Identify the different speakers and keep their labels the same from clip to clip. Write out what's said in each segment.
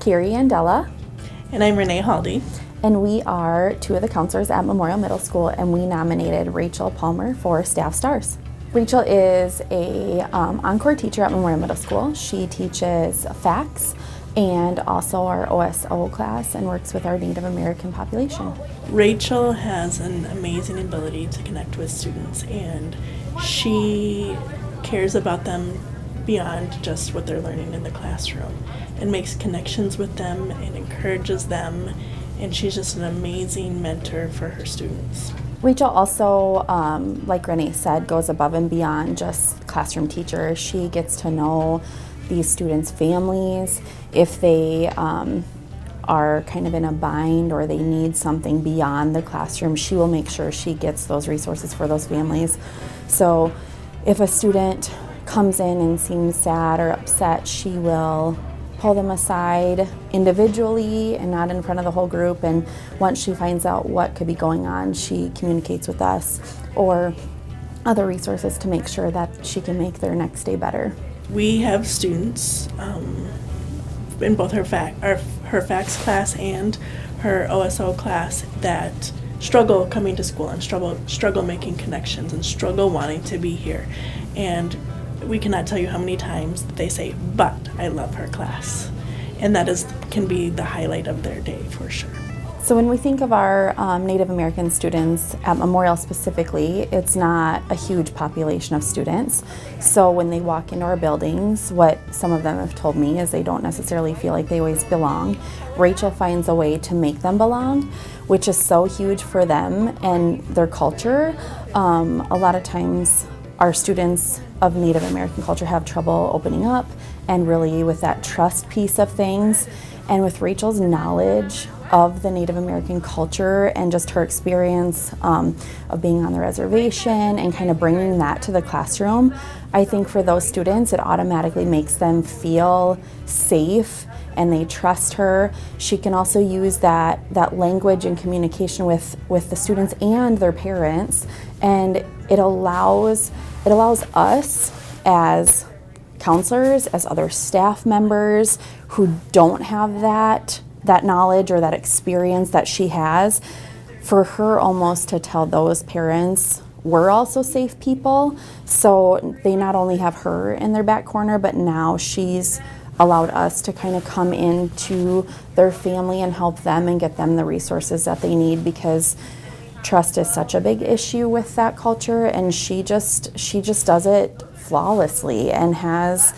Speaker 1: Carrie and Della.
Speaker 2: And I'm Renee Haldy.
Speaker 1: And we are two of the counselors at Memorial Middle School, and we nominated Rachel Palmer for Staff Stars. Rachel is a encore teacher at Memorial Middle School. She teaches FACS and also our OSO class and works with our Native American population.
Speaker 2: Rachel has an amazing ability to connect with students, and she cares about them beyond just what they're learning in the classroom and makes connections with them and encourages them, and she's just an amazing mentor for her students.
Speaker 1: Rachel also, like Renee said, goes above and beyond just classroom teacher. She gets to know these students' families. If they are kind of in a bind or they need something beyond the classroom, she will make sure she gets those resources for those families. So if a student comes in and seems sad or upset, she will pull them aside individually and not in front of the whole group, and once she finds out what could be going on, she communicates with us or other resources to make sure that she can make their next day better.
Speaker 2: We have students in both her FACS class and her OSO class that struggle coming to school and struggle making connections and struggle wanting to be here. And we cannot tell you how many times they say, "But I love her class." And that can be the highlight of their day for sure.
Speaker 1: So when we think of our Native American students at Memorial specifically, it's not a huge population of students. So when they walk into our buildings, what some of them have told me is they don't necessarily feel like they always belong. Rachel finds a way to make them belong, which is so huge for them and their culture. A lot of times our students of Native American culture have trouble opening up and really with that trust piece of things. And with Rachel's knowledge of the Native American culture and just her experience of being on the reservation and kind of bringing that to the classroom, I think for those students it automatically makes them feel safe and they trust her. She can also use that language and communication with the students and their parents, and it allows us as counselors, as other staff members who don't have that knowledge or that experience that she has, for her almost to tell those parents we're also safe people. So they not only have her in their back corner, but now she's allowed us to kind of come into their family and help them and get them the resources that they need, because trust is such a big issue with that culture, and she just does it flawlessly and has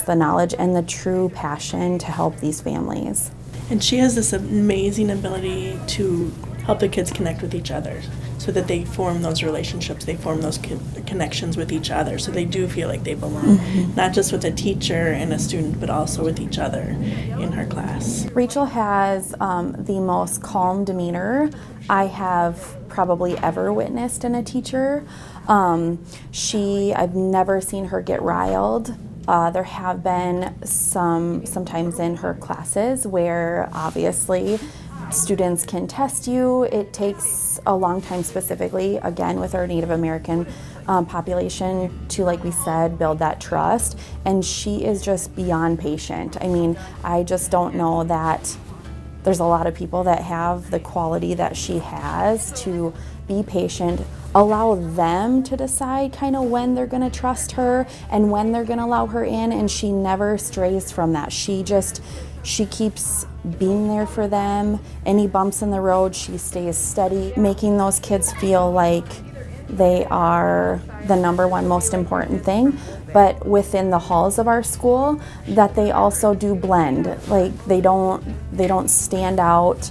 Speaker 1: the knowledge and the true passion to help these families.
Speaker 2: And she has this amazing ability to help the kids connect with each other so that they form those relationships, they form those connections with each other, so they do feel like they belong, not just with a teacher and a student, but also with each other in her class.
Speaker 1: Rachel has the most calm demeanor I have probably ever witnessed in a teacher. I've never seen her get riled. There have been sometimes in her classes where obviously students can test you. It takes a long time, specifically, again, with our Native American population to, like we said, build that trust. And she is just beyond patient. I mean, I just don't know that there's a lot of people that have the quality that she has to be patient, allow them to decide kind of when they're going to trust her and when they're going to allow her in, and she never strays from that. She keeps being there for them. Any bumps in the road, she stays steady, making those kids feel like they are the number one most important thing, but within the halls of our school, that they also do blend. Like they don't stand out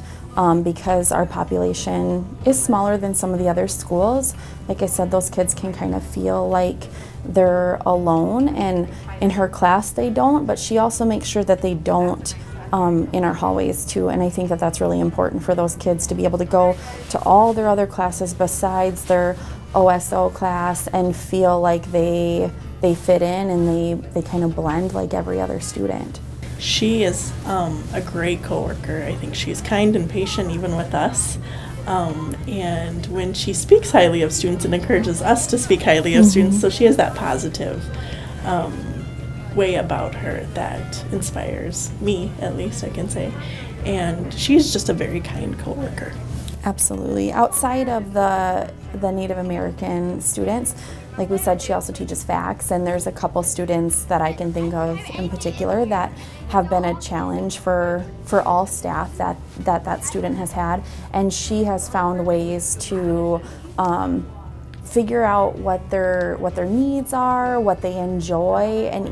Speaker 1: because our population is smaller than some of the other schools. Like I said, those kids can kind of feel like they're alone, and in her class they don't, but she also makes sure that they don't in our hallways too. And I think that that's really important for those kids to be able to go to all their other classes besides their OSO class and feel like they fit in and they kind of blend like every other student.
Speaker 2: She is a great coworker. I think she's kind and patient even with us. And when she speaks highly of students, and encourages us to speak highly of students, so she has that positive way about her that inspires me, at least I can say. And she's just a very kind coworker.
Speaker 1: Absolutely. Outside of the Native American students, like we said, she also teaches FACS, and there's a couple students that I can think of in particular that have been a challenge for all staff that student has had, and she has found ways to figure out what their needs are, what they enjoy, and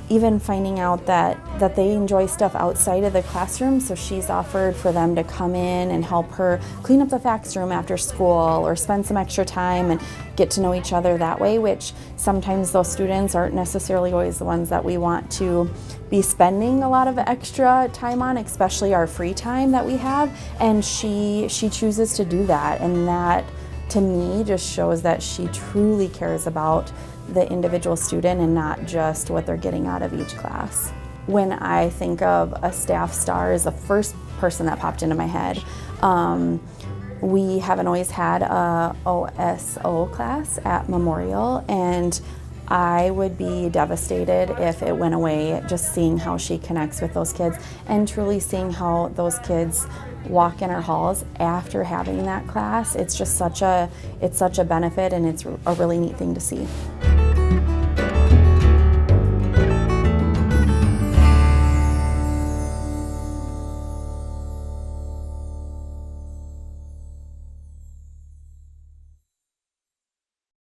Speaker 1: even finding out that they enjoy stuff outside of the classroom. So she's offered for them to come in and help her clean up the fax room after school or spend some extra time and get to know each other that way, which sometimes those students aren't necessarily always the ones that we want to be spending a lot of extra time on, especially our free time that we have. And she chooses to do that, and that to me just shows that she truly cares about the individual student and not just what they're getting out of each class. When I think of a staff star as the first person that popped into my head, we haven't always had a OSO class at Memorial, and I would be devastated if it went away, just seeing how she connects with those kids and truly seeing how those kids walk in our halls after having that class. It's just such a benefit, and it's a really neat thing to see.